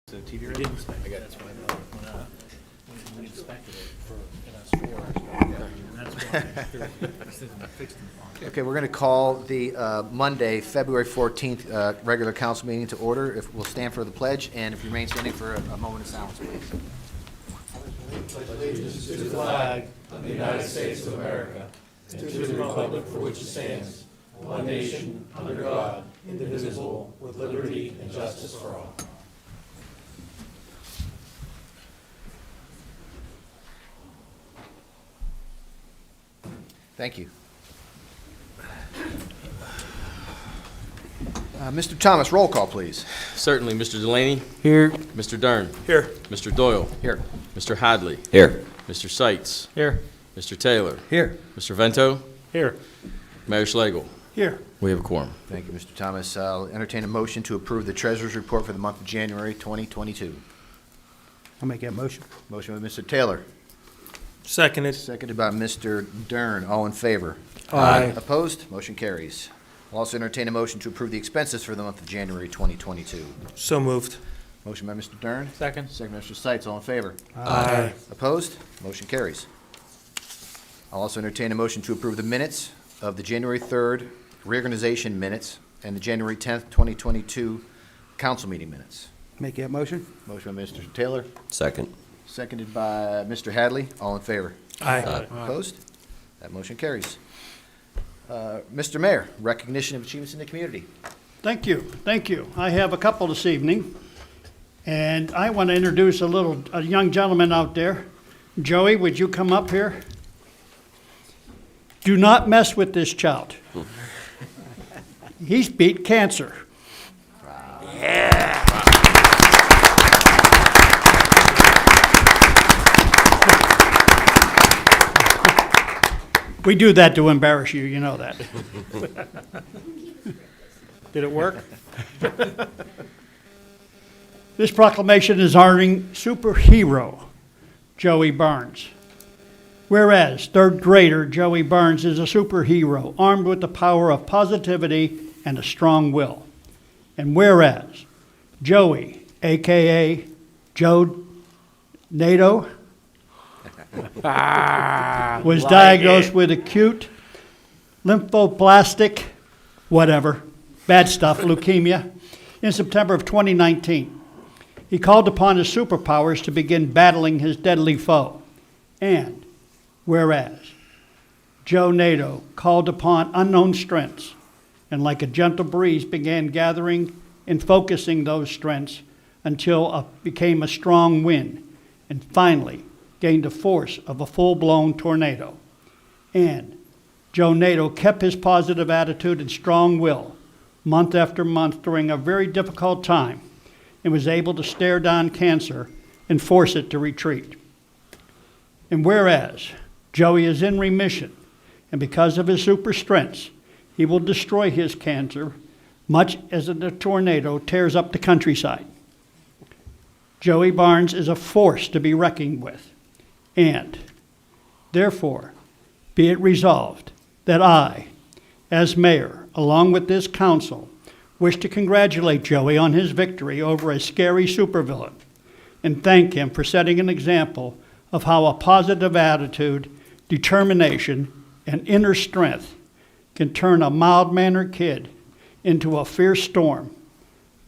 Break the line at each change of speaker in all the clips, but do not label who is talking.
The TV didn't inspect it. That's why we inspected it for in a store. And that's why this isn't fixed in the
Okay, we're going to call the Monday, February 14th regular council meeting to order. If we'll stand for the pledge, and if you remain standing for a moment of silence, please.
Allegiance to the flag of the United States of America and to the republic for which it stands, one nation, under God, indivisible, with liberty and justice for all.
Thank you. Mr. Thomas, roll call, please.
Certainly. Mr. Delaney?
Here.
Mr. Dern?
Here.
Mr. Doyle?
Here.
Mr. Hadley?
Here.
Mr. Seitz?
Here.
Mr. Taylor?
Here.
Mr. Vento?
Here.
Mayor Schlegel?
Here.
We have a quorum.
Thank you, Mr. Thomas. I'll entertain a motion to approve the treasurer's report for the month of January 2022.
I'll make that motion.
Motion by Mr. Taylor,
Seconded.
seconded by Mr. Dern. All in favor?
Aye.
Opposed? Motion carries. I'll also entertain a motion to approve the expenses for the month of January 2022.
So moved.
Motion by Mr. Dern,
Second.
second by Mr. Seitz. All in favor?
Aye.
Opposed? Motion carries. I'll also entertain a motion to approve the minutes of the January 3rd reorganization minutes and the January 10th, 2022 council meeting minutes.
Make that motion.
Motion by Mr. Taylor,
Second.
seconded by Mr. Hadley. All in favor?
Aye.
Opposed? That motion carries. Mr. Mayor, recognition of achievements in the community.
Thank you, thank you. I have a couple this evening, and I want to introduce a young gentleman out there. Joey, would you come up here? Do not mess with this child. He's beat cancer. We do that to embarrass you, you know that. Did it work? This proclamation is honoring superhero Joey Barnes. Whereas third grader Joey Barnes is a superhero armed with the power of positivity and a strong will. And whereas Joey, a.k.a. Joe NATO, was diagnosed with acute lymphoblastic, whatever, bad stuff, leukemia, in September of 2019. He called upon his superpowers to begin battling his deadly foe. And whereas Joe NATO called upon unknown strengths and like a gentle breeze began gathering and focusing those strengths until it became a strong wind and finally gained the force of a full-blown tornado. And Joe NATO kept his positive attitude and strong will month after month during a very difficult time and was able to stare down cancer and force it to retreat. And whereas Joey is in remission, and because of his super strengths, he will destroy his cancer much as the tornado tears up the countryside. Joey Barnes is a force to be reckoned with. And, therefore, be it resolved that I, as mayor, along with this council, wish to congratulate Joey on his victory over a scary supervillain and thank him for setting an example of how a positive attitude, determination, and inner strength can turn a mild-mannered kid into a fierce storm,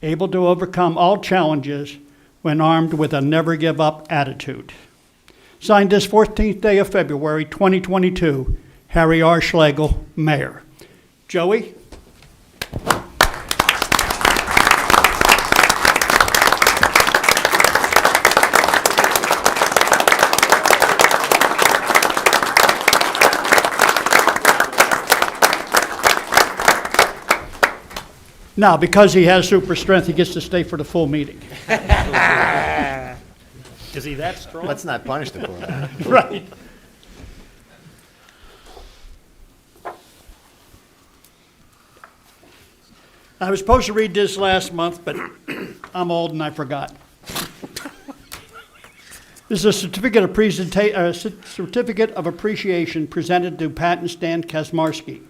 able to overcome all challenges when armed with a never-give-up attitude. Signed this 14th day of February, 2022, Harry R. Schlegel, Mayor. Joey? Now, because he has super strength, he gets to stay for the full meeting. Is he that strong?
Let's not punish the poor man.
Right. I was supposed to read this last month, but I'm old and I forgot. This is a certificate of appreciation presented to Pat and Stan Kazmarski.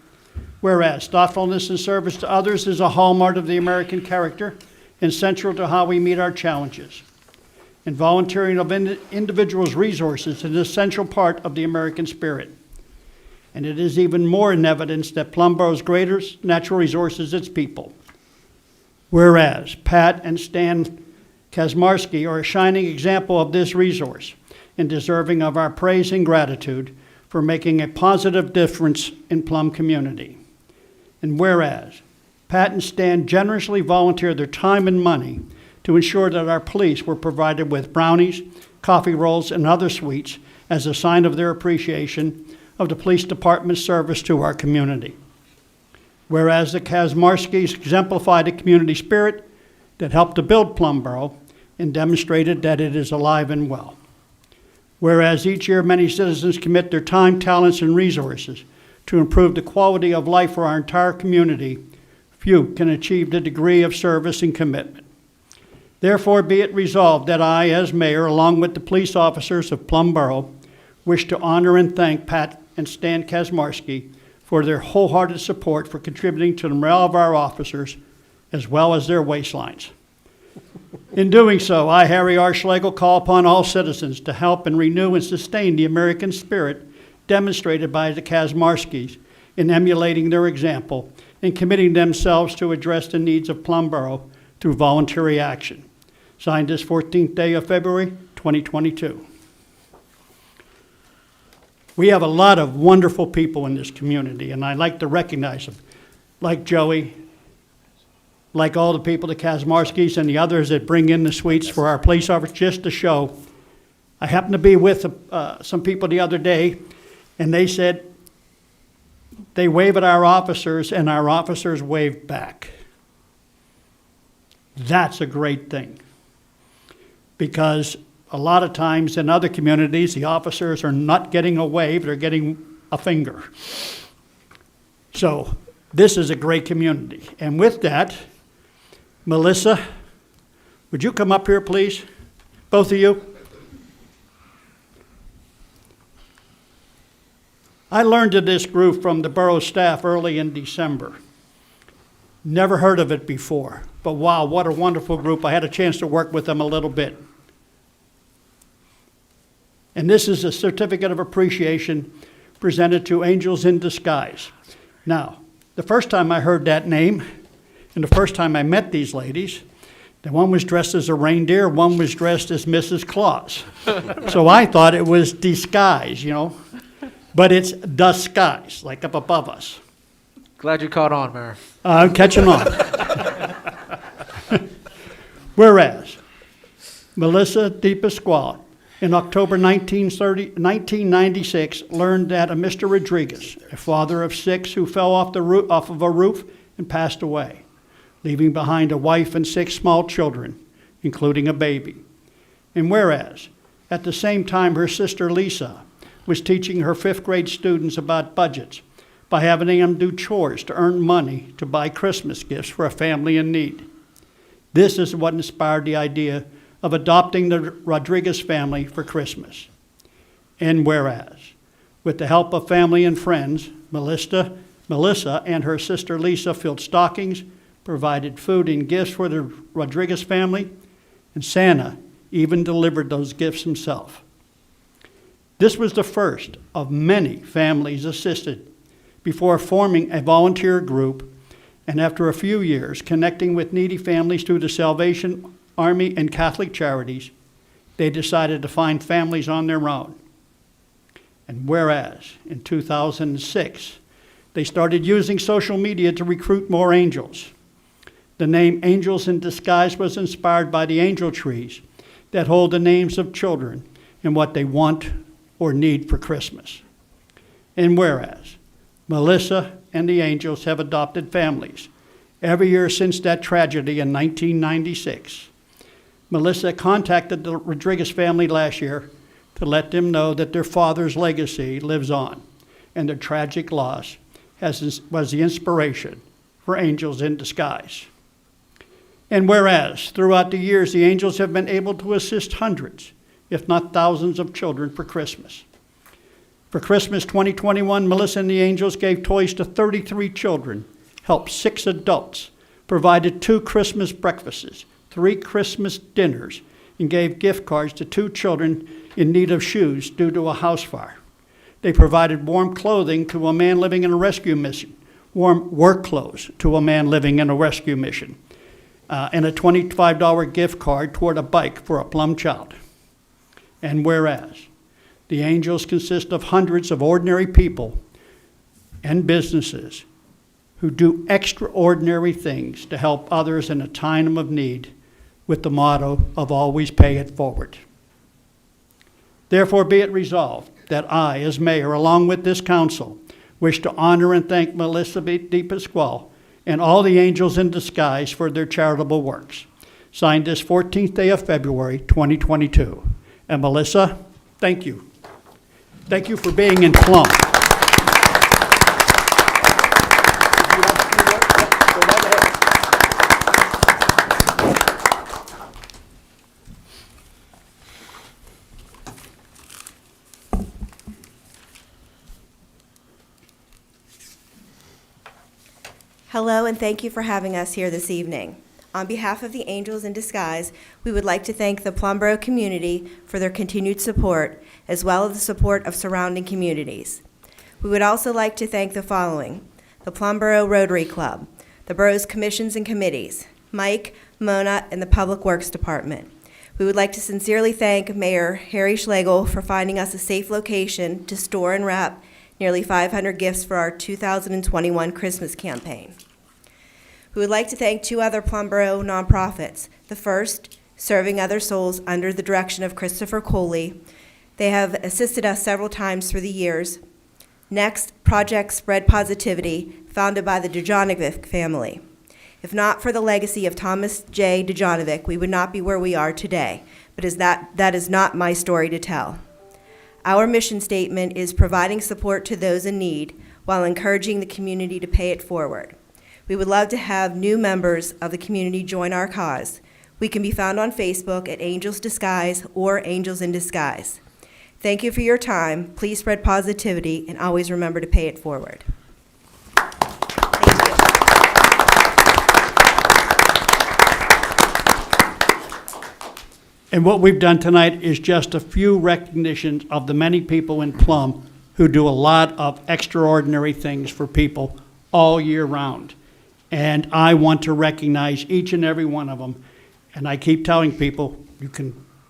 Whereas thoughtfulness and service to others is a hallmark of the American character, and central to how we meet our challenges. And volunteering of individuals' resources is an essential part of the American spirit. And it is even more in evidence that Plum Boro's greatest natural resource is its people. Whereas Pat and Stan Kazmarski are a shining example of this resource and deserving of our praise and gratitude for making a positive difference in Plum community. And whereas Pat and Stan generously volunteered their time and money to ensure that our police were provided with brownies, coffee rolls, and other sweets as a sign of their appreciation of the police department's service to our community. Whereas the Kazmarskis exemplified a community spirit that helped to build Plum Boro and demonstrated that it is alive and well. Whereas each year many citizens commit their time, talents, and resources to improve the quality of life for our entire community, few can achieve the degree of service and commitment. Therefore, be it resolved that I, as mayor, along with the police officers of Plum Boro, wish to honor and thank Pat and Stan Kazmarski for their wholehearted support for contributing to the morale of our officers, as well as their waistlines. In doing so, I, Harry R. Schlegel, call upon all citizens to help and renew and sustain the American spirit demonstrated by the Kazmarskis in emulating their example and committing themselves to address the needs of Plum Boro through voluntary action. Signed this 14th day of February, 2022. We have a lot of wonderful people in this community, and I like to recognize them, like Joey, like all the people, the Kazmarskis and the others that bring in the sweets for our police officers, just to show. I happened to be with some people the other day, and they said they wave at our officers, and our officers wave back. That's a great thing, because a lot of times in other communities, the officers are not getting a wave, they're getting a finger. So this is a great community. And with that, Melissa, would you come up here, please? Both of you. I learned of this group from the borough staff early in December. Never heard of it before, but wow, what a wonderful group. I had a chance to work with them a little bit. And this is a certificate of appreciation presented to Angels in Disguise. Now, the first time I heard that name, and the first time I met these ladies, the one was dressed as a reindeer, one was dressed as Mrs. Claus. So I thought it was disguise, you know, but it's the skies, like up above us.
Glad you caught on, Mayor.
I'm catching on. Whereas, Melissa DePasquale, in October 1996, learned that a Mr. Rodriguez, a father of 6 who fell off of a roof and passed away, leaving behind a wife and 6 small children, including a baby. And whereas, at the same time, her sister Lisa was teaching her 5th grade students about budgets by having them do chores to earn money to buy Christmas gifts for a family in need. This is what inspired the idea of adopting the Rodriguez family for Christmas. And whereas, with the help of family and friends, Melissa and her sister Lisa filled stockings, provided food and gifts for the Rodriguez family, and Santa even delivered those gifts himself. This was the first of many families assisted before forming a volunteer group, and after a few years connecting with needy families through the Salvation Army and Catholic Charities, they decided to find families on their own. And whereas, in 2006, they started using social media to recruit more angels. The name Angels in Disguise was inspired by the angel trees that hold the names of children and what they want or need for Christmas. And whereas, Melissa and the Angels have adopted families every year since that tragedy in 1996. Melissa contacted the Rodriguez family last year to let them know that their father's legacy lives on, and their tragic loss was the inspiration for Angels in Disguise. And whereas, throughout the years, the Angels have been able to assist hundreds, if not thousands, of children for Christmas. For Christmas 2021, Melissa and the Angels gave toys to 33 children, helped 6 adults provided 2 Christmas breakfasts, 3 Christmas dinners, and gave gift cards to 2 children in need of shoes due to a house fire. They provided warm clothing to a man living in a rescue mission, warm work clothes to a man living in a rescue mission, and a $25 gift card toward a bike for a Plum child. And whereas the Angels consist of hundreds of ordinary people and businesses who do extraordinary things to help others in a time of need with the motto of always pay it forward. Therefore, be it resolved that I, as mayor, along with this council, wish to honor and thank Melissa D. Pasquale and all the Angels in Disguise for their charitable works. Signed this 14th day of February, 2022. And Melissa, thank you. Thank you for being in Plum.
Hello, and thank you for having us here this evening. On behalf of the Angels in Disguise, we would like to thank the Plum Boro community for their continued support, as well as the support of surrounding communities. We would also like to thank the following: the Plum Boro Rotary Club, the borough's commissions and committees, Mike, Mona, and the Public Works Department. We would like to sincerely thank Mayor Harry Schlegel for finding us a safe location to store and wrap nearly 500 gifts for our 2021 Christmas campaign. We would like to thank 2 other Plum Boro nonprofits. The first, Serving Other Souls, under the direction of Christopher Coley. They have assisted us several times through the years. Next, Project Spread Positivity, founded by the Dejanovic family. If not for the legacy of Thomas J. Dejanovic, we would not be where we are today, but that is not my story to tell. Our mission statement is providing support to those in need while encouraging the community to pay it forward. We would love to have new members of the community join our cause. We can be found on Facebook at Angels Disguise or Angels in Disguise. Thank you for your time. Please spread positivity and always remember to pay it forward. Thank you.
And what we've done tonight is just a few recognitions of the many people in Plum who do a lot of extraordinary things for people all year round. And I want to recognize each and every one of them. And I keep telling people,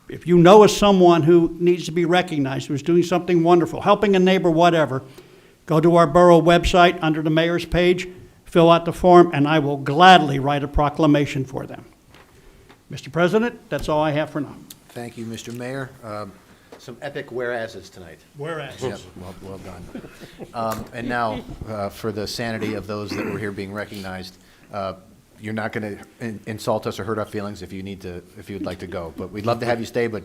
if you know of someone who needs to be recognized, who's doing something wonderful, helping a neighbor, whatever, go to our borough website under the mayor's page, fill out the form, and I will gladly write a proclamation for them. Mr. President, that's all I have for now.
Thank you, Mr. Mayor. Some epic whereases tonight.
Whereas.
Yep, well done. And now, for the sanity of those that were here being recognized, you're not going to insult us or hurt our feelings if you'd like to go. But we'd love to have you stay, but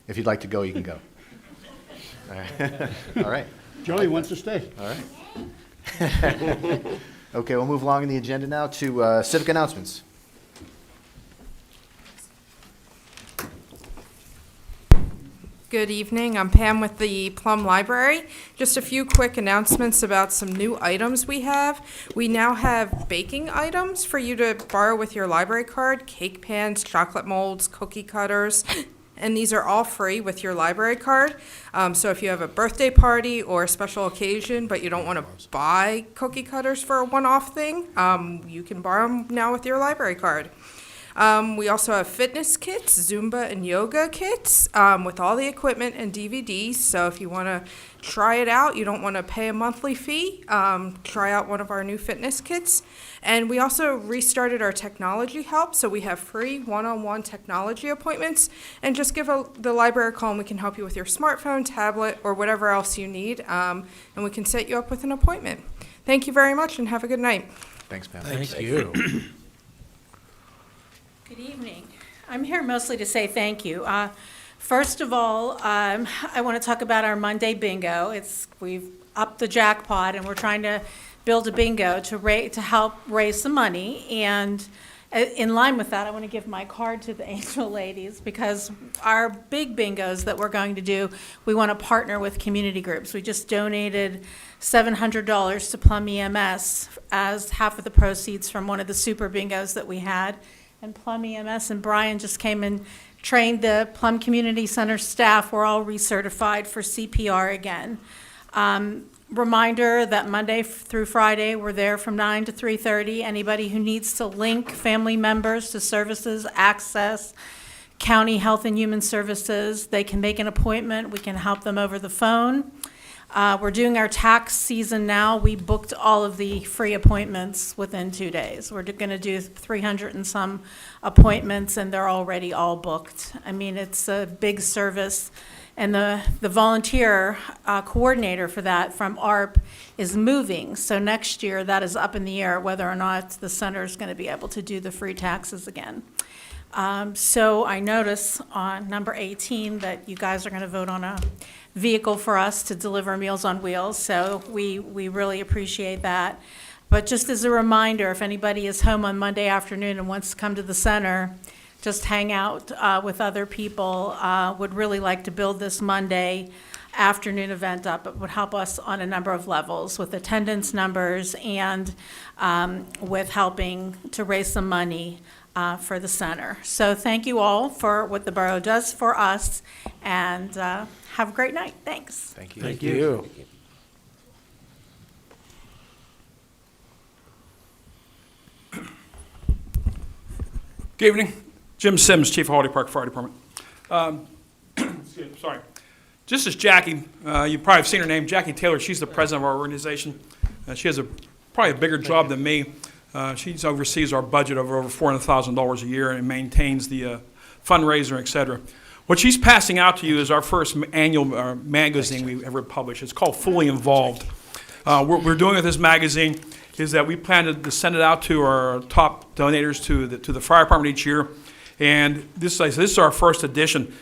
if you'd like to go, you can go. All right. All right.
Joey wants to stay.
All right. Okay, we'll move along in the agenda now to civic announcements.
Good evening. I'm Pam with the Plum Library. Just a few quick announcements about some new items we have. We now have baking items for you to borrow with your library card: cake pans, chocolate molds, cookie cutters, and these are all free with your library card. So if you have a birthday party or a special occasion, but you don't want to buy cookie cutters for a one-off thing, you can borrow them now with your library card. We also have fitness kits, Zumba and yoga kits, with all the equipment and DVDs. So if you want to try it out, you don't want to pay a monthly fee, try out one of our new fitness kits. And we also restarted our technology help, so we have free one-on-one technology appointments. And just give the library a call and we can help you with your smartphone, tablet, or whatever else you need, and we can set you up with an appointment. Thank you very much and have a good night.
Thanks, Pam.
Thank you.
Good evening. I'm here mostly to say thank you. First of all, I want to talk about our Monday bingo. We've upped the jackpot, and we're trying to build a bingo to help raise some money. And In line with that, I want to give my card to the Angel ladies, because our big bingos that we're going to do, we want to partner with community groups. We just donated $700 to Plum EMS as half of the proceeds from one of the super bingos that we had. And Plum EMS and Brian just came and trained the Plum Community Center staff. We're all recertified for CPR again. Reminder that Monday through Friday, we're there from 9 to 3:30. Anybody who needs to link family members to services, access, county health and human services, they can make an appointment. We can help them over the phone. We're doing our tax season now. We booked all of the free appointments within 2 days. We're going to do 300 and some appointments, and they're already all booked. I mean, it's a big service. And the volunteer coordinator for that from ARP is moving. So next year, that is up in the air whether or not the center is going to be able to do the free taxes again. So I notice on number 18 that you guys are going to vote on a vehicle for us to deliver Meals on Wheels. So we really appreciate that. But just as a reminder, if anybody is home on Monday afternoon and wants to come to the center, just hang out with other people, would really like to build this Monday afternoon event up. It would help us on a number of levels with attendance numbers and with helping to raise some money for the center. So thank you all for what the borough does for us, and have a great night. Thanks.
Thank you.
Thank you.
Good evening. Jim Sims, Chief of Holiday Park Fire Department. Sorry. This is Jackie. You probably have seen her name, Jackie Taylor. She's the president of our organization. She has probably a bigger job than me. She oversees our budget of over $400,000 a year and maintains the fundraiser, et cetera. What she's passing out to you is our first annual magazine we ever published. It's called Fully Involved. What we're doing with this magazine is that we plan to send it out to our top donators to the fire department each year. And this is our first edition.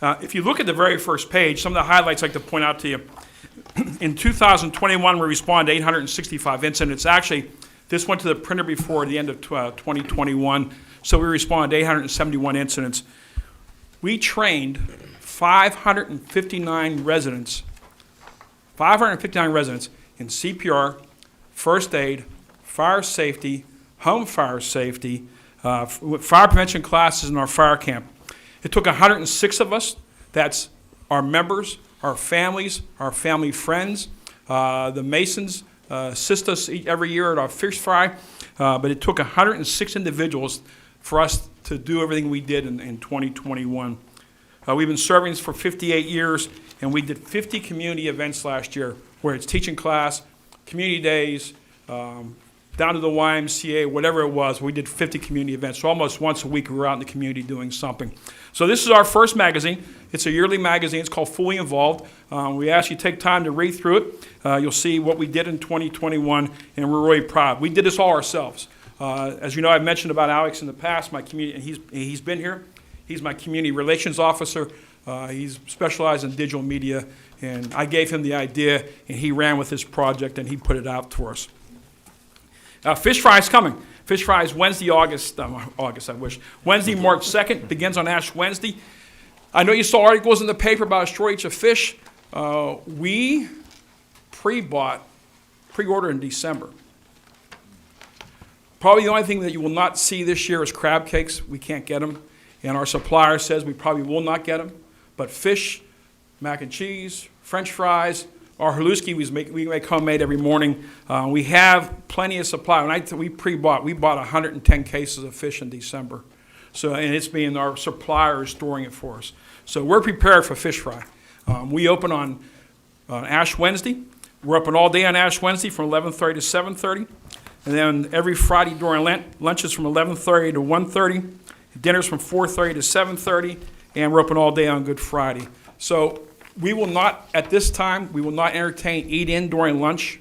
If you look at the very first page, some of the highlights I'd like to point out to you. In 2021, we responded to 865 incidents. Actually, this went to the printer before the end of 2021, so we responded to 871 incidents. We trained 559 residents in CPR, first aid, fire safety, home fire safety, fire prevention classes in our fire camp. It took 106 of us. That's our members, our families, our family friends. The Masons assist us every year at our fish fry. But it took 106 individuals for us to do everything we did in 2021. We've been serving for 58 years, and we did 50 community events last year, where it's teaching class, community days, down to the YMCA, whatever it was. We did 50 community events. So almost once a week we were out in the community doing something. So this is our first magazine. It's a yearly magazine. It's called Fully Involved. We ask you to take time to read through it. You'll see what we did in 2021, and we're really proud. We did this all ourselves. As you know, I've mentioned about Alex in the past, my community, and he's been here. He's my community relations officer. He's specialized in digital media, and I gave him the idea, and he ran with this project, and he put it out for us. Fish Fry is coming. Fish Fry is Wednesday, Wednesday, March 2nd, begins on Ash Wednesday. I know you saw articles in the paper about a shortage of fish. We pre-order in December. Probably the only thing that you will not see this year is crab cakes. We can't get them. And our supplier says we probably will not get them. But fish, mac and cheese, French fries, our haluski we make homemade every morning. We have plenty of supply. When we pre-bought, we bought 110 cases of fish in December. So, and it's being our supplier is storing it for us. So we're prepared for Fish Fry. We open on Ash Wednesday. We're open all day on Ash Wednesday from 11:30 to 7:30. And then every Friday during Lent, lunch is from 11:30 to 1:30. Dinner's from 4:30 to 7:30. And we're open all day on Good Friday. So we will not, at this time, we will not entertain eat-in during lunch.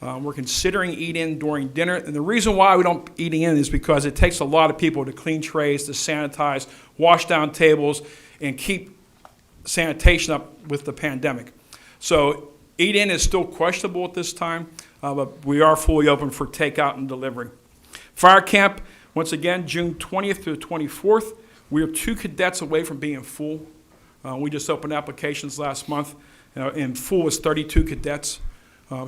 We're considering eat-in during dinner. And the reason why we don't eat in is because it takes a lot of people to clean trays, to sanitize, wash down tables, and keep sanitation up with the pandemic. So eat-in is still questionable at this time, but we are fully open for takeout and delivery. Fire camp, Once again, June 20th to the 24th, we are 2 cadets away from being full. We just opened applications last month, and full was 32 cadets.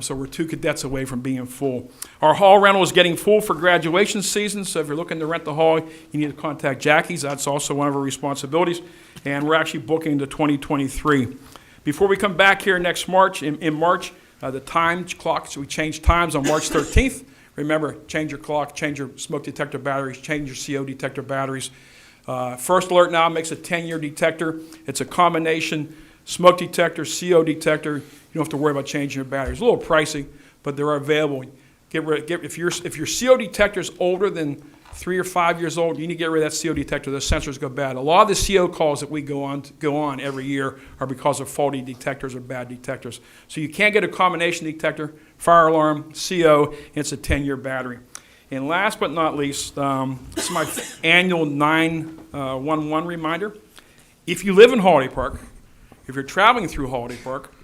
So we're 2 cadets away from being full. Our hall rental is getting full for graduation season, so if you're looking to rent the hall, you need to contact Jackie's. That's also one of our responsibilities, and we're actually booking to 2023. Before we come back here next March, in March, the time clocks, we change times on March 13th. Remember, change your clock, change your smoke detector batteries, change your CO detector batteries. First Alert now makes a 10-year detector. It's a combination smoke detector, CO detector. You don't have to worry about changing your batteries. A little pricey, but they're available. If your CO detector is older than 3 or 5 years old, you need to get rid of that CO detector. The sensors go bad. A lot of the CO calls that we go on every year are because of faulty detectors or bad detectors. So you can't get a combination detector, fire alarm, CO, and it's a 10-year battery. And last but not least, this is my annual 911 reminder. If you live in Holiday Park, if you're traveling through Holiday Park,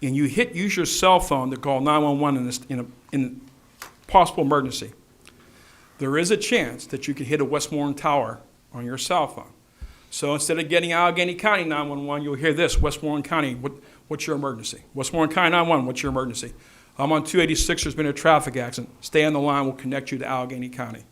and you use your cell phone to call 911 in a possible emergency, there is a chance that you could hit a Westmoreland tower on your cell phone. So instead of getting Allegheny County 911, you'll hear this: Westmoreland County, what's your emergency? Westmoreland County 911, what's your emergency? I'm on 286, there's been a traffic accident. Stay on the line, we'll connect you to Allegheny County.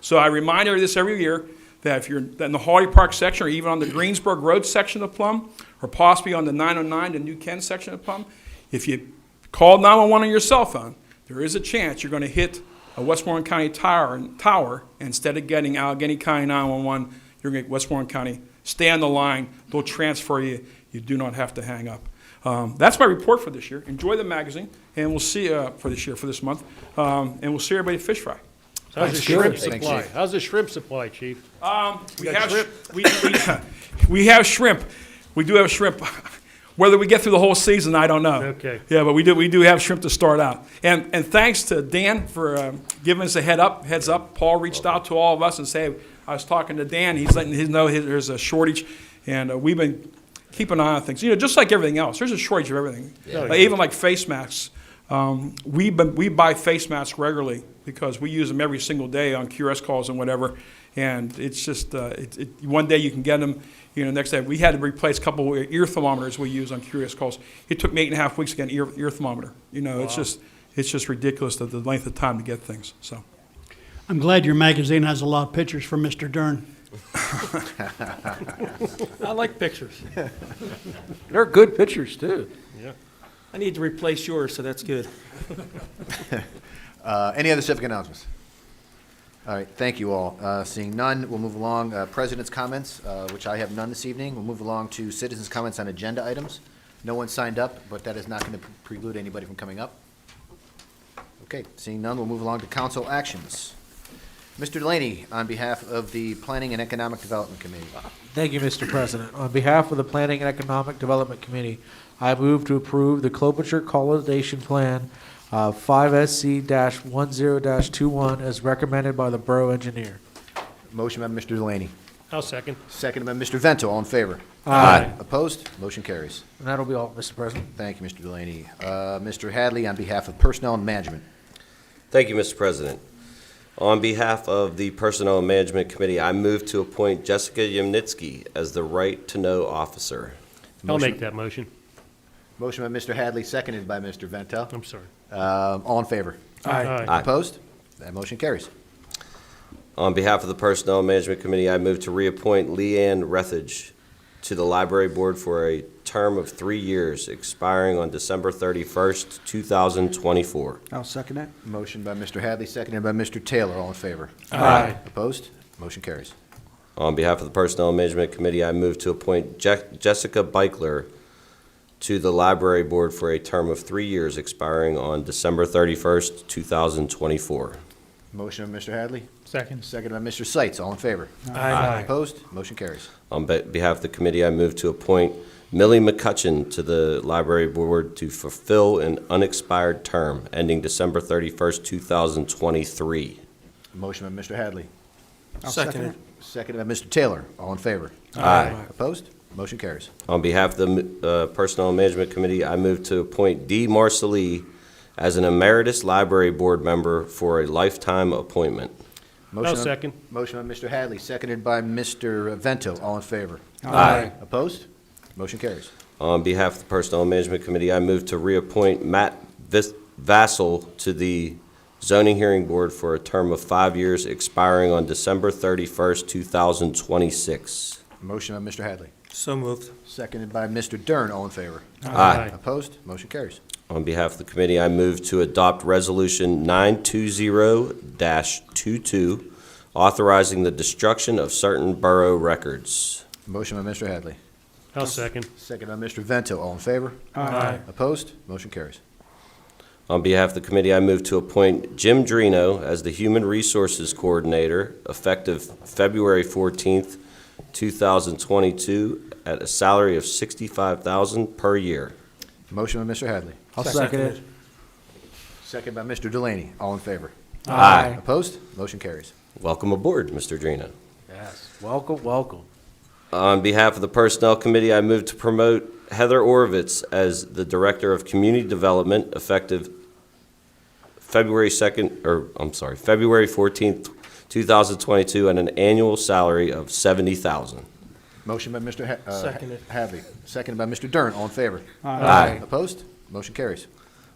So I remind you of this every year, that if you're in the Holiday Park section, or even on the Greensburg Road section of Plum, or possibly on the 909 to New Kent section of Plum, if you call 911 on your cell phone, there is a chance you're going to hit a Westmoreland County tower, and instead of getting Allegheny County 911, you're going to get Westmoreland County. Stay on the line, they'll transfer you. You do not have to hang up. That's my report for this year. Enjoy the magazine, and we'll see for this month, and we'll see everybody at Fish Fry.
How's the shrimp
Thanks,
supply?
Chief.
How's the shrimp supply, Chief?
We have shrimp. We do have shrimp. Whether we get through the whole season, I don't know.
Okay.
Yeah, but we do have shrimp to start out. And thanks to Dan for giving us a heads up. Paul reached out to all of us and said, I was talking to Dan. He's letting him know there's a shortage, and we've been keeping an eye on things. You know, just like everything else, there's a shortage of everything.
Yeah.
Even like face masks. We buy face masks regularly because we use them every single day on QRS calls and whatever. And it's just, one day you can get them, next day. We had to replace a couple of ear thermometers we use on QRS calls. It took me 8.5 weeks to get an ear thermometer. Wow. It's just ridiculous the length of time to get things. So,
I'm glad your magazine has a lot of pictures from Mr. Dern.
I like pictures.
They're good pictures, too.
Yeah.
I need to replace yours, so that's good.
Any other civic announcements? All right, thank you all. Seeing none, we'll move along. President's comments, which I have none this evening. We'll move along to citizens' comments on agenda items. No one signed up, but that is not going to preclude anybody from coming up. Okay, seeing none, we'll move along to council actions. Mr. Delaney, on behalf of the Planning and Economic Development Committee.
Thank you, Mr. President. On behalf of the Planning and Economic Development Committee, I move to approve the Klobuchar Consolidation Plan 5SC-10-21 as recommended by the Borough Engineer.
Motion by Mr. Delaney.
I'll second.
Seconded by Mr. Vento. All in favor?
Aye.
Opposed? Motion carries.
And that'll be all, Mr. President.
Thank you, Mr. Delaney. Mr. Hadley, on behalf of Personnel and Management.
Thank you, Mr. President. On behalf of the Personnel and Management Committee, I move to appoint Jessica Yemnitsky as the Right-to-Know Officer.
I'll make that motion.
Motion by Mr. Hadley, seconded by Mr. Vento.
I'm sorry.
All in favor?
Aye.
Opposed? That motion carries.
On behalf of the Personnel and Management Committee, I move to reappoint Leanne Rethage to the Library Board for a term of 3 years, expiring on December 31st, 2024.
I'll second that.
Motion by Mr. Hadley, seconded by Mr. Taylor. All in favor?
Aye.
Opposed? Motion carries.
On behalf of the Personnel and Management Committee, I move to appoint Jessica Beichler to the Library Board for a term of 3 years, expiring on December 31st, 2024.
Motion by Mr. Hadley,
Second.
seconded by Mr. Seitz. All in favor?
Aye.
Opposed? Motion carries.
On behalf of the committee, I move to appoint Millie McCutcheon to the Library Board to fulfill an unexpired term ending December 31st, 2023.
Motion by Mr. Hadley,
I'll second it.
seconded by Mr. Taylor. All in favor?
Aye.
Opposed? Motion carries.
On behalf of the Personnel and Management Committee, I move to appoint Dee Marcellee as an Emeritus Library Board member for a lifetime appointment.
Motion
I'll
on-
second.
Motion by Mr. Hadley, seconded by Mr. Vento. All in favor?
Aye.
Opposed? Motion carries.
On behalf of the Personnel and Management Committee, I move to reappoint Matt Vassell to the Zoning Hearing Board for a term of 5 years expiring on December 31st, 2026.
Motion by Mr. Hadley,
So moved.
seconded by Mr. Dern. All in favor?
Aye.
Opposed? Motion carries.
On behalf of the committee, I move to adopt Resolution 920-22, authorizing the destruction of certain borough records.
Motion by Mr. Hadley,
I'll second.
seconded by Mr. Vento. All in favor?
Aye.
Opposed? Motion carries.
On behalf of the committee, I move to appoint Jim Drino as the Human Resources Coordinator, effective February 14th, 2022, at a salary of $65,000 per year.
Motion by Mr. Hadley,
I'll second it.
seconded by Mr. Delaney. All in favor?
Aye.
Opposed? Motion carries.
Welcome aboard, Mr. Drino.
Yes. Welcome, welcome.
On behalf of the Personnel Committee, I move to promote Heather Orovitz as the Director of Community Development, effective February 14th, 2022, at an annual salary of $70,000.
Motion by Mr.
Seconded.
Hadley, seconded by Mr. Dern. All in favor?
Aye.
Opposed? Motion carries.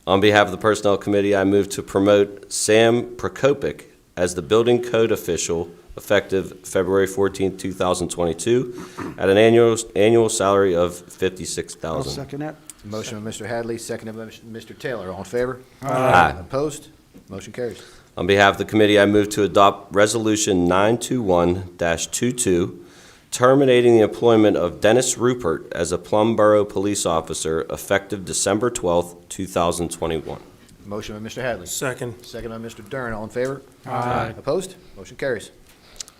On behalf of the Personnel Committee, I move to promote Sam Prokopic as the Building Code Official, effective February 14th, 2022, at an annual salary of $56,000.
second that.
Motion by Mr. Hadley, seconded by Mr. Taylor. All in favor?
Aye.
Opposed? Motion carries.
On behalf of the committee, I move to adopt Resolution 921-22, terminating the employment of Dennis Rupert as a Plum Boro police officer, effective December 12th, 2021.
Motion by Mr. Hadley,
Second.
second by Mr. Dern. All in favor?
Aye.
Opposed? Motion carries.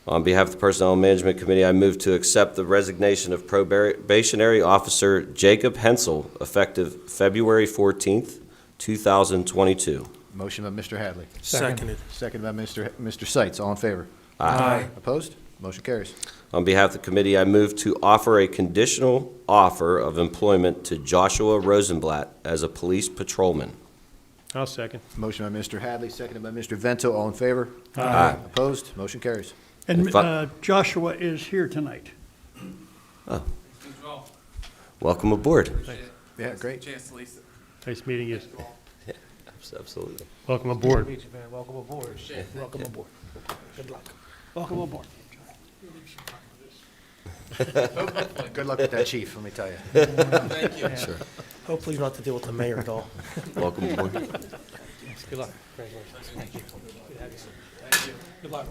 On behalf of the Personnel and Management Committee, I move to accept the resignation of probationary officer Jacob Hensel, effective February 14th, 2022.
Motion by Mr. Hadley,
Seconded.
seconded by Mr. Seitz. All in favor?
Aye.
Opposed? Motion carries.
On behalf of the committee, I move to offer a conditional offer of employment to Joshua Rosenblatt as a police patrolman.
I'll second.
Motion by Mr. Hadley, seconded by Mr. Vento. All in favor?
Aye.
Opposed? Motion carries.
And
Fi-
Joshua is here tonight.
Welcome aboard.
Yeah, great.
Nice meeting you.
Absolutely.
Welcome aboard.
Welcome aboard.
Welcome aboard. Good luck. Welcome aboard.
Good luck with that, chief, let me tell you.
Sure.
Hopefully you don't have to deal with the mayor at all.
Welcome aboard.
Good luck. Congratulations. Thank you. Good to have you. Thank you. Good luck.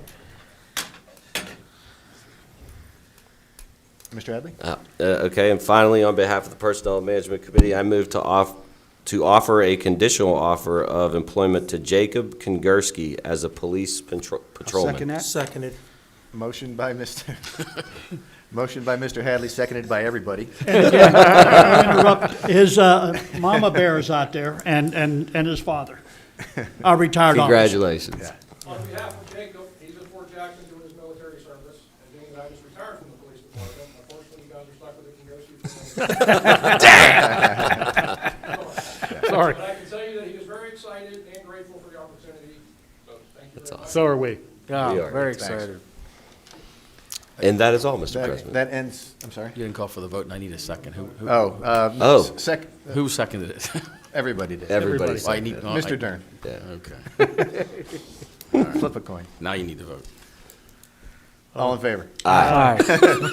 Mr. Hadley?
Okay, and finally, on behalf of the Personnel and Management Committee, I move to offer a conditional offer of employment to Jacob Kongursky as a police patrolman.
Seconded.
Motion by Mr. Motion by Mr. Hadley, seconded by everybody.
Interrupt, his mama bear is out there and his father, our retired officer.
Congratulations.
On behalf of Jacob, he's in Fort Jackson doing his military service, and being that I just retired from the police department, unfortunately, you guys are stuck with the Kongursky.
Sorry.
But I can tell you that he was very excited and grateful for the opportunity, so thank you very much.
So are we.
Yeah,
We are.
very
Thanks.
excited.
And that is all, Mr. President.
That ends, I'm sorry?
You didn't call for the vote, and I need a second.
Oh.
Who seconded it?
Everybody did.
Everybody
Well, I need-
said
no,
Mr.
I-
Dern,
Okay.
flip a coin.
Now you need to vote.
All in favor?
Aye.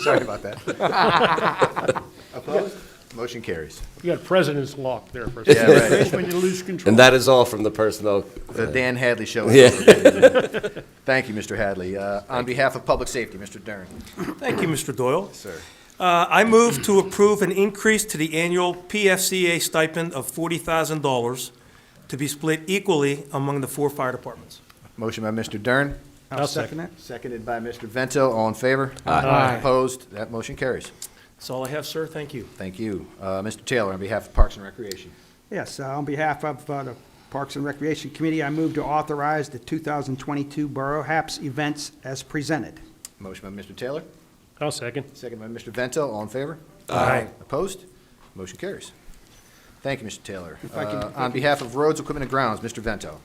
Sorry about that. Opposed? Motion carries.
You got president's lock there for a
Yeah,
second.
right.
That's when you lose control.
And that is all from the Personnel.
The Dan Hadley Show.
Yeah.
Thank you, Mr. Hadley. On behalf of Public Safety, Mr. Dern.
Thank you, Mr. Doyle.
Sir.
I move to approve an increase to the annual PFCA stipend of $40,000 to be split equally among the 4 fire departments.
Motion by Mr. Dern,
I'll second
that.
seconded by Mr. Vento. All in favor?
Aye.
Opposed? That motion carries.
That's all I have, sir. Thank you.
Thank you. Mr. Taylor, on behalf of Parks and Recreation.
Yes, on behalf of the Parks and Recreation Committee, I move to authorize the 2022 Borough Happs events as presented.
Motion by Mr. Taylor,
I'll second.
seconded by Mr. Vento. All in favor?
Aye.
Opposed? Motion carries. Thank you, Mr. Taylor.
If I can-
On behalf of Roads, Equipment, and Grounds, Mr. Vento.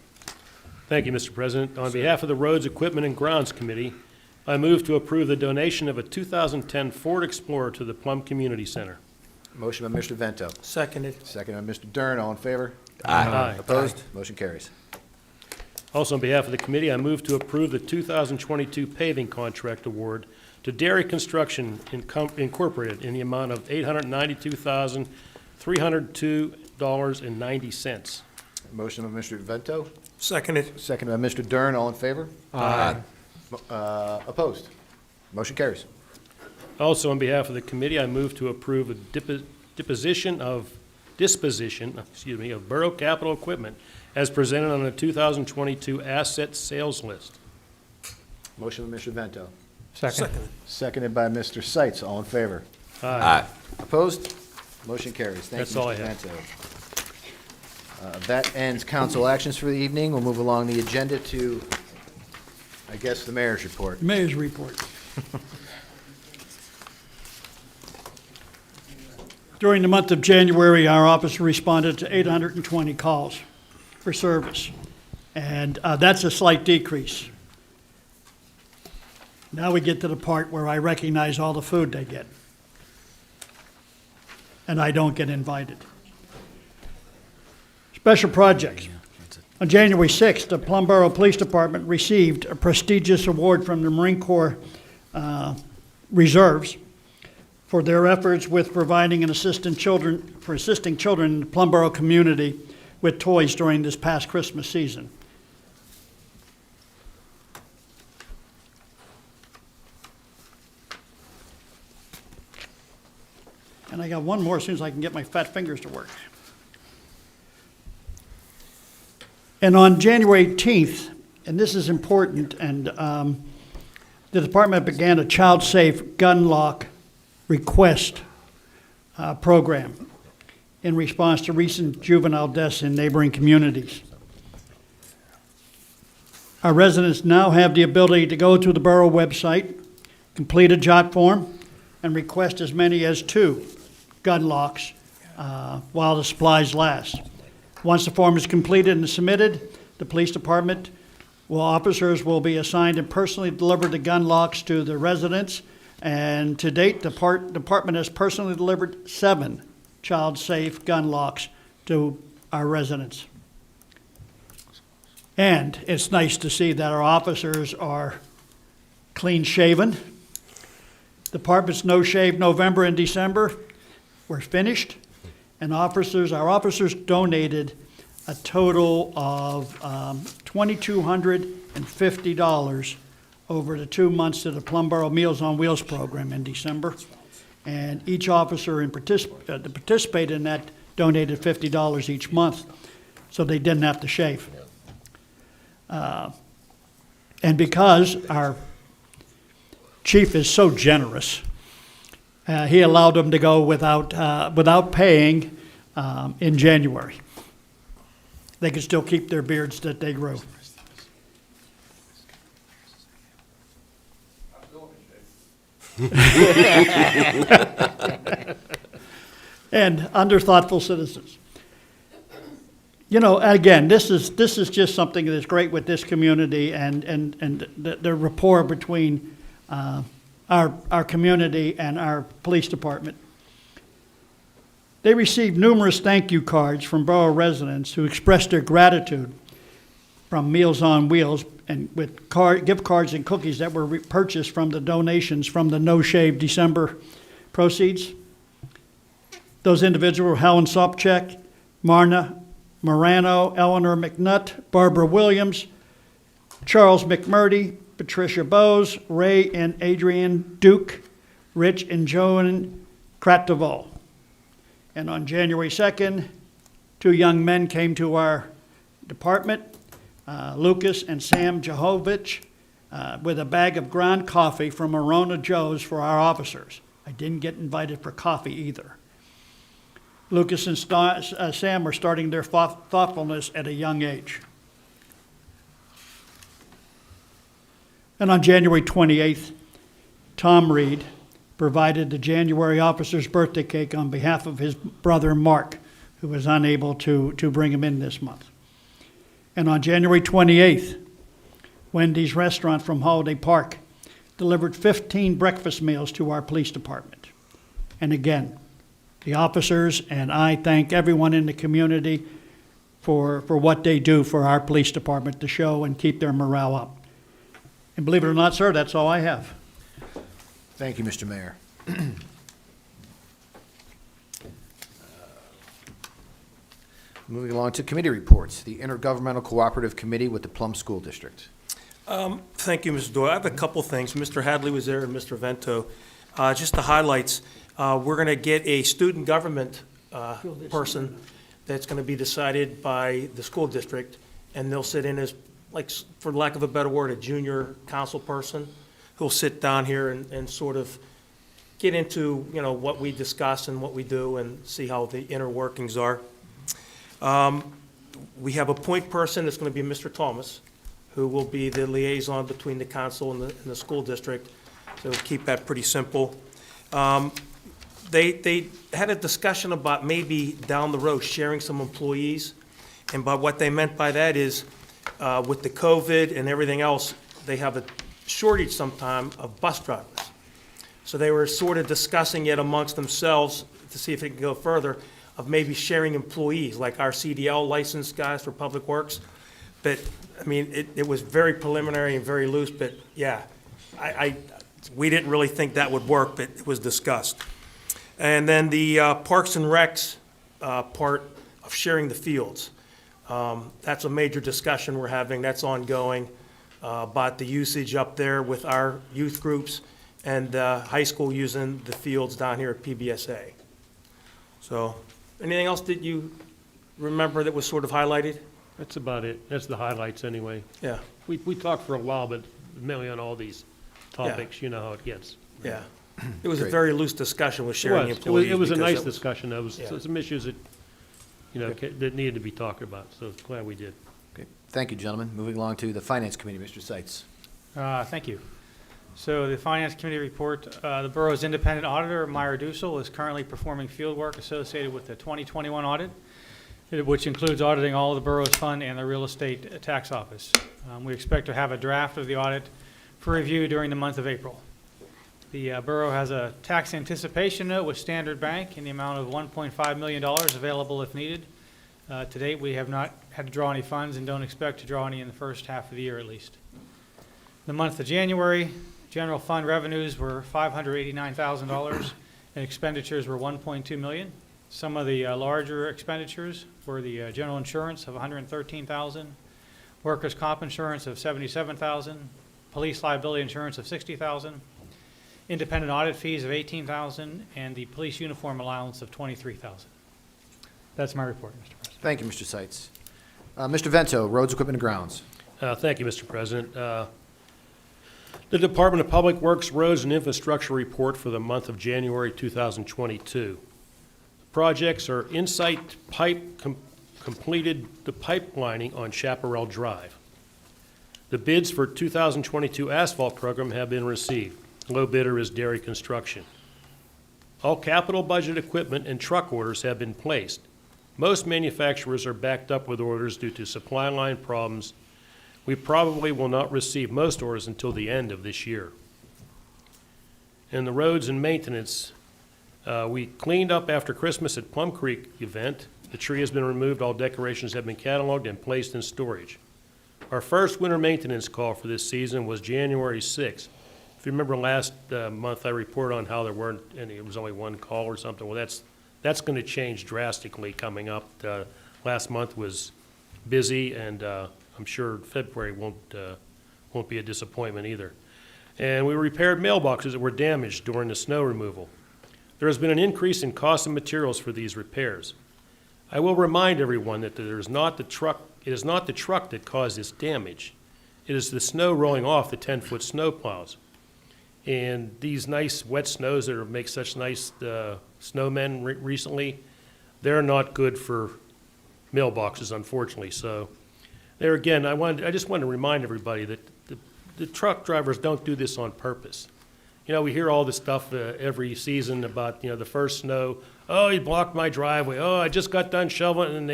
Thank you, Mr. President. On behalf of the Roads, Equipment, and Grounds Committee, I move to approve the donation of a 2010 Ford Explorer to the Plum Community Center.
Motion by Mr. Vento.
Seconded.
Second by Mr. Dern. All in favor?
Aye.
Opposed? Motion carries.
Also, on behalf of the committee, I move to approve the 2022 paving contract award to Dairy Construction Incorporated in the amount of $892,302.90.
Motion by Mr. Vento.
Seconded.
Second by Mr. Dern. All in favor?
Aye.
Opposed? Motion carries.
Also, on behalf of the committee, I move to approve a disposition of borough capital equipment as presented on the 2022 asset sales list.
Motion by Mr. Vento.
Second.
Seconded by Mr. Seitz. All in favor?
Aye.
Opposed? Motion carries. Thank
That's
you,
all
Mr.
I have.
Vento. That ends council actions for the evening. We'll move along the agenda to, I guess, the mayor's report.
Mayor's report. During the month of January, our office responded to 820 calls for service, and that's a slight decrease. Now we get to the part where I recognize all the food they get, and I don't get invited. Special projects. On January 6th, the Plum Boro Police Department received a prestigious award from the Marine Corps Reserves for their efforts with providing and assisting children in the Plum Boro community with toys during this past Christmas season. And I got one more as soon as I can get my fat fingers to work. And on January 18th, and this is important, and the department began a child-safe gun lock request program in response to recent juvenile deaths in neighboring communities. Our residents now have the ability to go to the Borough website, complete a jot form, and request as many as 2 gun locks while the supplies last. Once the form is completed and submitted, the police department officers will be assigned and personally deliver the gun locks to the residents. And to date, the department has personally delivered 7 child-safe gun locks to our residents. And it's nice to see that our officers are clean-shaven. Department's no-shave November and December were finished. And our officers donated a total of $2,250 over the 2 months to the Plum Boro Meals on Wheels program in December. And each officer that participated in that donated $50 each month, so they didn't have to shave. And because our chief is so generous, he allowed them to go without paying in January. They could still keep their beards that they grew. And under thoughtful citizens. You know, again, this is just something that's great with this community and the rapport between our community and our police department. They received numerous thank you cards from Borough residents who expressed their gratitude from Meals on Wheels and with gift cards and cookies that were purchased from the donations from the No Shave December proceeds. Those individuals were Helen Sopchak, Marna Morano, Eleanor McNutt, Barbara Williams, Charles McMurdy, Patricia Bowes, Ray and Adrian Duke, Rich and Joan Kratoval. And on January 2nd, 2 young men came to our department, Lucas and Sam Jehovich, with a bag of ground coffee from Arona Joe's for our officers. I didn't get invited for coffee either. Lucas and Sam were starting their thoughtfulness at a young age. And on January 28th, Tom Reed provided the January officer's birthday cake on behalf of his brother Mark, who was unable to bring him in this month. And on January 28th, Wendy's Restaurant from Holiday Park delivered 15 breakfast meals to our police department. And again, the officers and I thank everyone in the community for what they do for our police department to show and keep their morale up. And believe it or not, sir, that's all I have.
Thank you, Mr. Mayor. Moving along to committee reports. The Intergovernmental Cooperative Committee with the Plum School District.
Thank you, Mr. Doyle. I have a couple things. Mr. Hadley was there and Mr. Vento. Just the highlights. We're going to get a student government person that's going to be decided by the school district, and they'll sit in as, like, for lack of a better word, a junior council person who'll sit down here and sort of get into, you know, what we discuss and what we do and see how the inner workings are. We have a point person that's going to be Mr. Thomas, who will be the liaison between the council and the school district. So we'll keep that pretty simple. They had a discussion about maybe down the road sharing some employees. And by what they meant by that is with the COVID and everything else, they have a shortage sometime of bus drivers. So they were sort of discussing it amongst themselves to see if it can go further, of maybe sharing employees, like our CDL licensed guys for Public Works. But, I mean, it was very preliminary and very loose, but yeah, we didn't really think that would work, but it was discussed. And then the Parks and Recs part of sharing the fields. That's a major discussion we're having, that's ongoing, about the usage up there with our youth groups and high school using the fields down here at PBSA. So, anything else that you remember that was sort of highlighted?
That's about it. That's the highlights anyway.
Yeah.
We talked for a while, but mainly on all these topics, you know how it gets.
Yeah. It was a
Great.
very loose discussion with sharing employees.
It was a
because
nice
that was-
discussion. There was
Yeah.
some issues that, you know, that needed to be talked about, so glad we did.
Okay. Thank you, gentlemen. Moving along to the Finance Committee, Mr. Seitz.
Thank you. So the Finance Committee report, the Borough's independent auditor, Meyer Dussel, is currently performing field work associated with the 2021 audit, which includes auditing all of the borough's fund and the real estate tax office. We expect to have a draft of the audit for review during the month of April. The borough has a tax anticipation note with Standard Bank in the amount of $1.5 million available if needed. To date, we have not had to draw any funds and don't expect to draw any in the first half of the year at least. The month of January, general fund revenues were $589,000 and expenditures were $1.2 million. Some of the larger expenditures were the general insurance of $113,000, workers' comp insurance of $77,000, police liability insurance of $60,000, independent audit fees of $18,000, and the police uniform allowance of $23,000. That's my report, Mr. President.
Thank you, Mr. Seitz. Mr. Vento, Roads, Equipment, and Grounds.
Thank you, Mr. President. The Department of Public Works Roads and Infrastructure report for the month of January 2022. Projects are Insight Pipe completed the pipelining on Chaparral Drive. The bids for 2022 asphalt program have been received. Low bidder is Dairy Construction. All capital budget equipment and truck orders have been placed. Most manufacturers are backed up with orders due to supply line problems. We probably will not receive most orders until the end of this year. In the roads and maintenance, we cleaned up after Christmas at Plum Creek event. The tree has been removed, all decorations have been cataloged and placed in storage. Our first winter maintenance call for this season was January 6th. If you remember last month, I reported on how there weren't any, it was only one call or something. Well, that's going to change drastically coming up. Last month was busy, and I'm sure February won't be a disappointment either. And we repaired mailboxes that were damaged during the snow removal. There has been an increase in cost of materials for these repairs. I will remind everyone that it is not the truck that caused this damage. It is the snow rolling off the 10-foot snow plows. And these nice wet snows that make such nice snowmen recently, they're not good for mailboxes, unfortunately. So there again, I just wanted to remind everybody that the truck drivers don't do this on purpose. You know, we hear all this stuff every season about, you know, the first snow. Oh, he blocked my driveway. Oh, I just got done shoveling, and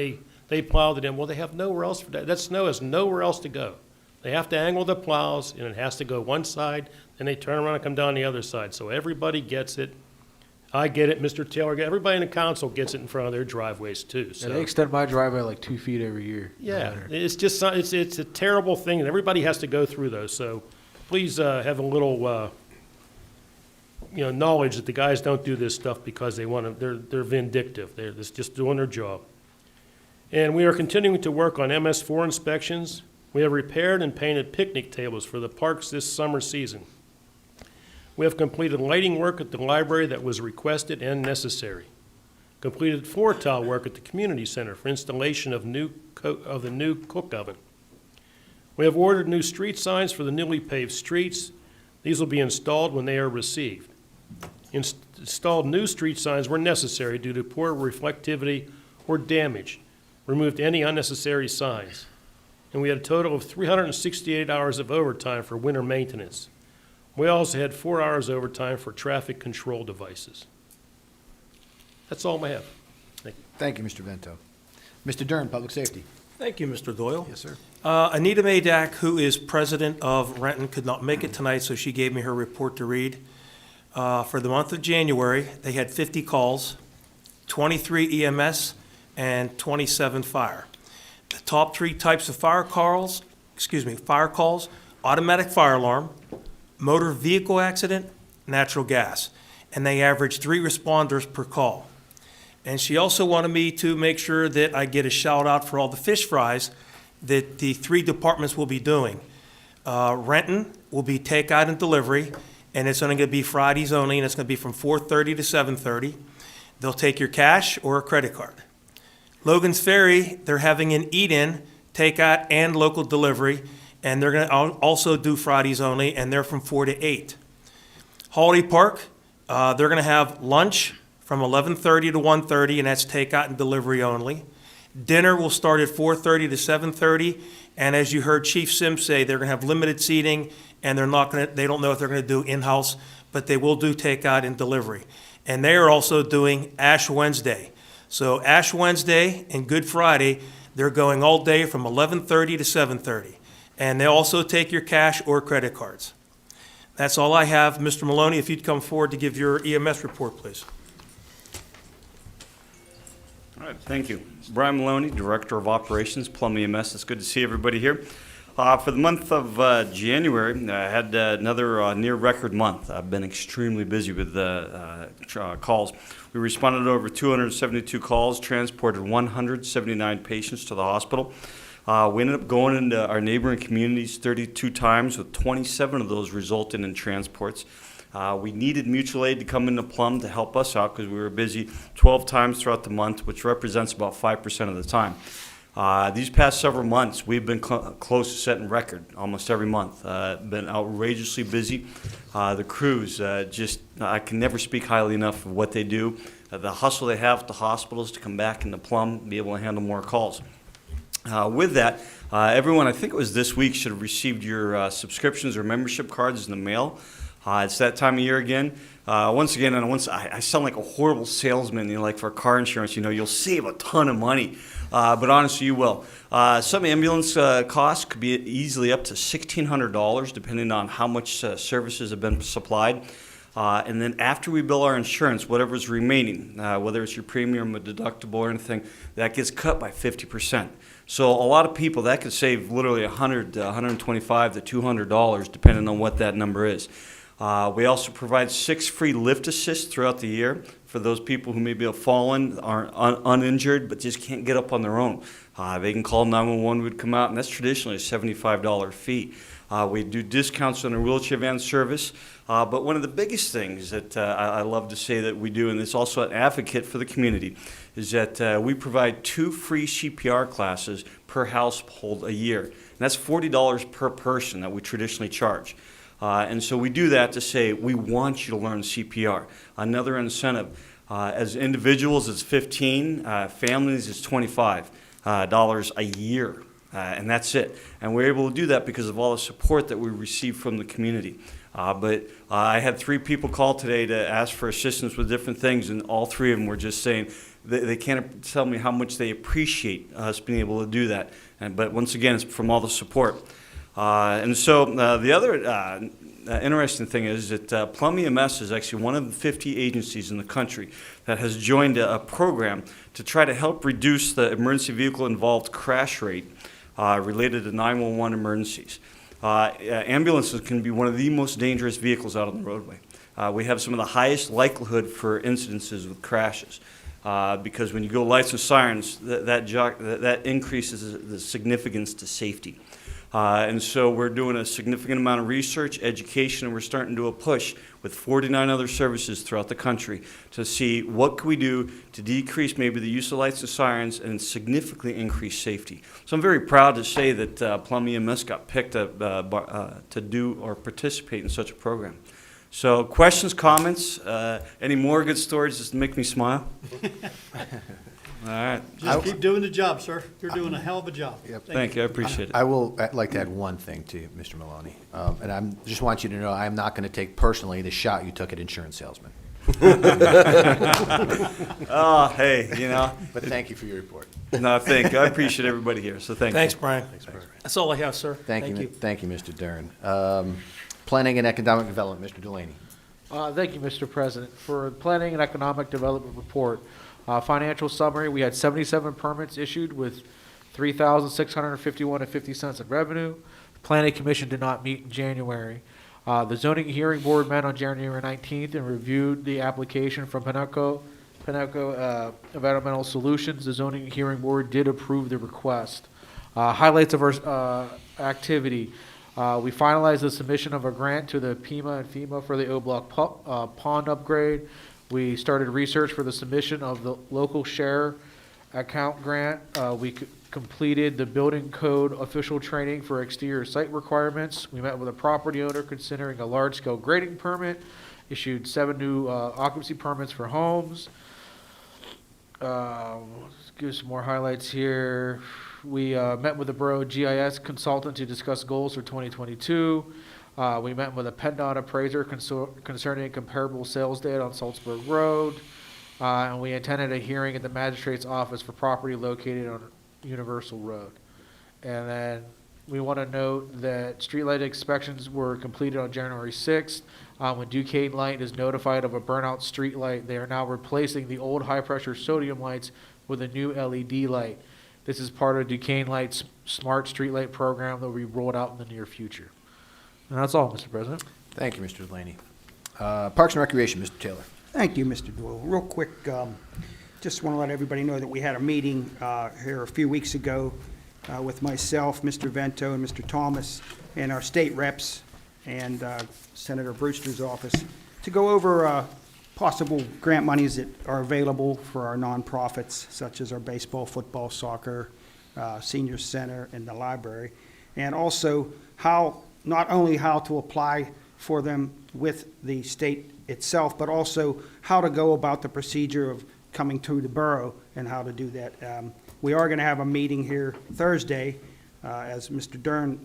They plowed it in. Well, they have nowhere else for that. That snow has nowhere else to go. They have to angle the plows, and it has to go one side, then they turn around and come down the other side. So everybody gets it. I get it, Mr. Taylor, everybody in the council gets it in front of their driveways too, so.
Yeah, they extend my driveway like 2 feet every year.
Yeah, it's just, it's a terrible thing, and everybody has to go through those, so please have a little, knowledge that the guys don't do this stuff because they want to, they're vindictive. They're just doing their job. And we are continuing to work on MS4 inspections. We have repaired and painted picnic tables for the parks this summer season. We have completed lighting work at the library that was requested and necessary. Completed floor tile work at the community center for installation of the new cook oven. We have ordered new street signs for the newly paved streets. These will be installed when they are received. Installed new street signs were necessary due to poor reflectivity or damage. Removed any unnecessary signs. And we had a total of 368 hours of overtime for winter maintenance. We also had 4 hours overtime for traffic control devices. That's all I have. Thank you.
Thank you, Mr. Vento. Mr. Dern, Public Safety.
Thank you, Mr. Doyle.
Yes, sir.
Anita Madak, who is president of Renton, could not make it tonight, so she gave me her report to read. For the month of January, they had 50 calls, 23 EMS, and 27 fire. The top 3 types of fire calls, automatic fire alarm, motor vehicle accident, natural gas. And they average 3 responders per call. And she also wanted me to make sure that I get a shout out for all the fish fries that the 3 departments will be doing. Renton will be takeout and delivery, and it's only going to be Fridays only, and it's going to be from 4:30 to 7:30. They'll take your cash or a credit card. Logan's Ferry, they're having an eat-in, takeout, and local delivery, and they're going to also do Fridays only, and they're from 4 to 8. Holiday Park, they're going to have lunch from 11:30 to 1:30, and that's takeout and delivery only. Dinner will start at 4:30 to 7:30, and as you heard Chief Sims say, they're going to have limited seating, and they don't know if they're going to do in-house, but they will do takeout and delivery. And they are also doing Ash Wednesday. So Ash Wednesday and Good Friday, they're going all day from 11:30 to 7:30. And they also take your cash or credit cards. That's all I have. Mr. Maloney, if you'd come forward to give your EMS report, please.
All right, thank you. Brian Maloney, Director of Operations, Plum EMS. It's good to see everybody here. For the month of January, I had another near record month. I've been extremely busy with calls. We responded to over 272 calls, transported 179 patients to the hospital. We ended up going into our neighboring communities 32 times, with 27 of those resulting in transports. We needed mutual aid to come into Plum to help us out because we were busy 12 times throughout the month, which represents about 5% of the time. These past several months, we've been close to setting record almost every month. Been outrageously busy. The crews, I can never speak highly enough of what they do. The hustle they have at the hospitals to come back into Plum, be able to handle more calls. With that, everyone, I think it was this week, should have received your subscriptions or membership cards in the mail. It's that time of year again. Once again, I sound like a horrible salesman, like for car insurance, you'll save a ton of money. But honestly, you will. Some ambulance costs could be easily up to $1,600, depending on how much services have been supplied. And then after we bill our insurance, whatever's remaining, whether it's your premium, a deductible, or anything, that gets cut by 50%. So a lot of people, that could save literally $100, $125 to $200, depending on what that number is. We also provide 6 free lift assists throughout the year for those people who maybe have fallen, are uninjured, but just can't get up on their own. They can call 911, would come out, and that's traditionally a $75 fee. We do discounts on our wheelchair van service. But one of the biggest things that I love to say that we do, and it's also an advocate for the community, is that we provide 2 free CPR classes per household a year. And that's $40 per person that we traditionally charge. And so we do that to say we want you to learn CPR. Another incentive, as individuals it's $15, families it's $25 a year, and that's it. And we're able to do that because of all the support that we receive from the community. But I had 3 people call today to ask for assistance with different things, and all 3 of them were just saying they can't tell me how much they appreciate us being able to do that. But once again, it's from all the support. And so the other interesting thing is that Plum EMS is actually one of the 50 agencies in the country that has joined a program to try to help reduce the emergency vehicle involved crash rate related to 911 emergencies. Ambulances can be one of the most dangerous vehicles out on the roadway. We have some of the highest likelihood for incidences with crashes because when you go lights and sirens, that increases the significance to safety. And so we're doing a significant amount of research, education, and we're starting to do a push with 49 other services throughout the country to see what can we do to decrease maybe the use of lights and sirens and significantly increase safety. So I'm very proud to say that Plum EMS got picked up to do or participate in such a program. So questions, comments, any more good stories just to make me smile? All right.
Just keep doing the job, sir. You're doing a hell of a job.
Yep.
Thank you. I appreciate it.
I will like to add one thing to you, Mr. Maloney. And I just want you to know I'm not going to take personally the shot you took at insurance salesman.
Oh, hey, you know.
But thank you for your report.
No, I appreciate everybody here, so thank you.
Thanks, Brian. That's all I have, sir.
Thank you. Thank you, Mr. Dern. Planning and Economic Development, Mr. Delaney.
Thank you, Mr. President. For the Planning and Economic Development Report, financial summary, we had 77 permits issued with $3,651.50 in revenue. The Planning Commission did not meet in January. The Zoning Hearing Board met on January 19th and reviewed the application from Pinnacle Environmental Solutions. The Zoning Hearing Board did approve the request. Highlights of our activity. We finalized the submission of a grant to the PEMA and FEMA for the O-Block pond upgrade. We started research for the submission of the local share account grant. We completed the building code official training for exterior site requirements. We met with a property owner considering a large-scale grading permit, issued 7 new occupancy permits for homes. Let's give some more highlights here. We met with the Borough GIS consultant to discuss goals for 2022. We met with a PennDOT appraiser concerning comparable sales data on Salzburg Road. And we attended a hearing at the magistrate's office for property located on Universal Road. And then we want to note that streetlight inspections were completed on January 6th. When Duquesne Light is notified of a burnout streetlight, they are now replacing the old high-pressure sodium lights with a new LED light. This is part of Duquesne Light's smart streetlight program that will be rolled out in the near future. And that's all, Mr. President.
Thank you, Mr. Delaney. Parks and Recreation, Mr. Taylor.
Thank you, Mr. Doyle. Real quick, just want to let everybody know that we had a meeting here a few weeks ago with myself, Mr. Vento, and Mr. Thomas, and our state reps and Senator Brewster's office to go over possible grant monies that are available for our nonprofits, such as our baseball, football, soccer, senior center, and the library, and also not only how to apply for them with the state itself, but also how to go about the procedure of coming to the borough and how to do that. We are going to have a meeting here Thursday, as Mr. Dern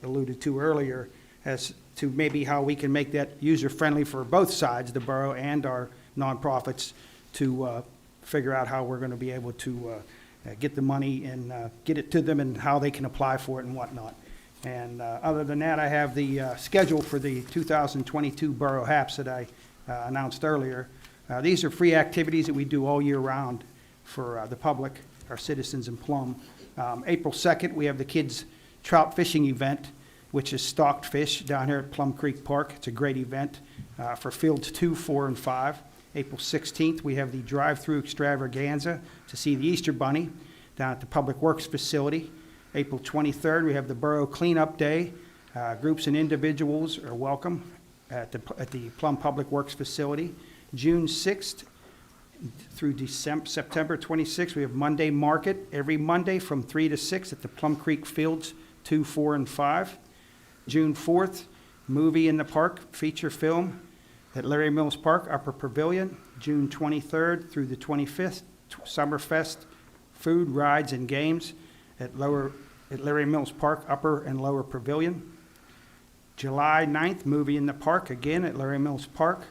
alluded to earlier, as to maybe how we can make that user-friendly for both sides, the borough and our nonprofits, to figure out how we're going to be able to get the money and get it to them and how they can apply for it and whatnot. And other than that, I have the schedule for the 2022 Borough Happs that I announced earlier. These are free activities that we do all year round for the public, our citizens in Plum. April 2nd, we have the kids' trout fishing event, which is stocked fish down here at Plum Creek Park. It's a great event for fields 2, 4, and 5. April 16th, we have the drive-through extravaganza to see the Easter Bunny down at the Public Works facility. April 23rd, we have the Borough Cleanup Day. Groups and individuals are welcome at the Plum Public Works facility. June 6th through September 26th, we have Monday Market every Monday from 3 to 6 at the Plum Creek Fields 2, 4, and 5. June 4th, Movie in the Park feature film at Larry Mills Park, Upper Pavilion. June 23rd through the 25th, Summerfest food, rides, and games at Larry Mills Park, Upper and Lower Pavilion. July 9th, Movie in the Park, again at Larry Mills Park.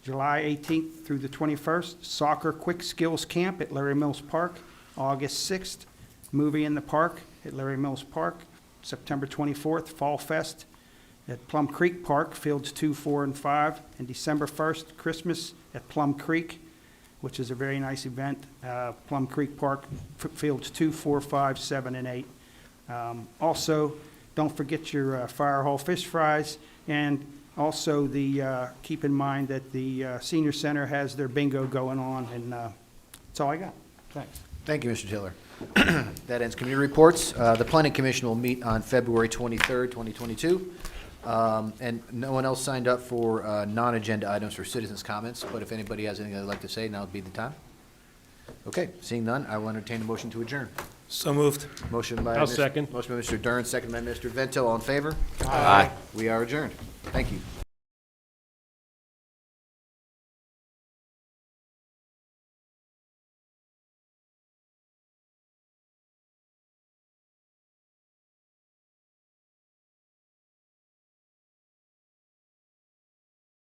July 18th through the 21st, Soccer Quick Skills Camp at Larry Mills Park. August 6th, Movie in the Park at Larry Mills Park. September 24th, Fall Fest at Plum Creek Park, Fields 2, 4, and 5. And December 1st, Christmas at Plum Creek, which is a very nice event. Plum Creek Park, Fields 2, 4, 5, 7, and 8. Also, don't forget your fire hall fish fries, and also keep in mind that the senior center has their bingo going on, and that's all I got. Thanks.
Thank you, Mr. Taylor. That ends committee reports. The Planning Commission will meet on February 23rd, 2022. And no one else signed up for non-agenda items for citizens' comments, but if anybody has anything they'd like to say, now would be the time. Okay, seeing none, I will entertain a motion to adjourn.
So moved.
Motion by
I'll second.
Motion by Mr. Dern, second by Mr. Vento. All in favor?
Aye.
We are adjourned. Thank you.